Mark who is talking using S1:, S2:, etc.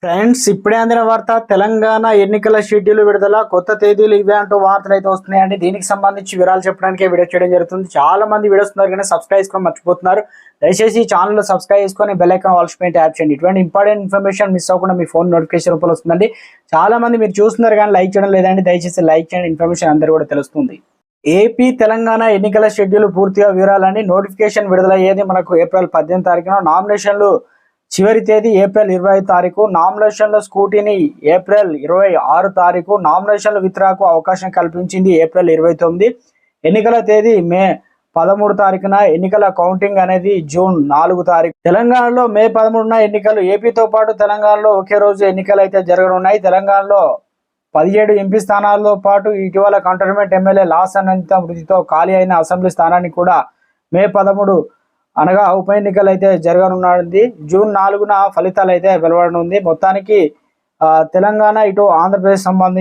S1: Friends, ఇప్పుడే అందిన వార్త. తెలంగాణ ఎన్నికల షెడ్యూల్ విడుదల, కొత్త తేదీలు ఇవే అంటూ వార్తలు అయితే వస్తున్నాయండి. దీనికి సంబంధించి వివరాలు చెప్పడానికి వీడియో చేయడం జరుగుతుంది. చాలా మంది వీడియోస్ ఉన్నారు కానీ సబ్స్క్రైబ్ చేసుకొని మర్చిపోతున్నారు. దయచేసి ఈ ఛానల్ సబ్స్క్రైబ్ చేసుకొని బెల్ ఐకాన్ ఆల్ పైన ట్యాప్ చేయండి. ఇటువంటి ఇంపార్టెంట్ ఇన్ఫర్మేషన్ మిస్ అవ్వకుండా మీ ఫోన్ నోటిఫికేషన్ రూపంలో వస్తుందండి. చాలా మంది మీరు చూస్తున్నారు కానీ లైక్ చేయడం లేదండి. దయచేసి లైక్ చేయండి, ఇన్ఫర్మేషన్ అందరూ కూడా తెలుస్తుంది. ఏపీ తెలంగాణ ఎన్నికల షెడ్యూల్ పూర్తిగా వివరాలని నోటిఫికేషన్ విడుదలయ్యేది మనకు ఏప్రిల్ 18 తారీఖున. నామినేషన్లు చివరి తేదీ ఏప్రిల్ 25 తారీఖు, నామినేషన్ల స్కూటీని ఏప్రిల్ 26 తారీఖు, నామినేషన్ల విత్డ్రాకు అవకాశం కల్పించింది ఏప్రిల్ 29. ఎన్నికల తేదీ మే 13 తారీఖున, ఎన్నికల కౌంటింగ్ అనేది జూన్ 4 తారీఖు. తెలంగాణలో మే 13న ఎన్నికలు. ఏపీతో పాటు తెలంగాణలో ఒకే రోజు ఎన్నికలు అయితే జరగనున్నాయి. తెలంగాణలో 17 ఎంపీ స్థానాలతో పాటు ఇటీవల కంటోన్మెంట్ ఎమ్మెల్యే లాస్ అనంత మృతితో ఖాళీ అయిన అసెంబ్లీ స్థానాన్ని కూడా మే 13 అనగా ఉప ఎన్నికలు అయితే జరగనున్నది. జూన్ 4న ఫలితాలు అయితే వెలువడనుంది. మొత్తానికి తెలంగాణ ఇటు ఆంధ్రప్రదేశ్ సంబంధించి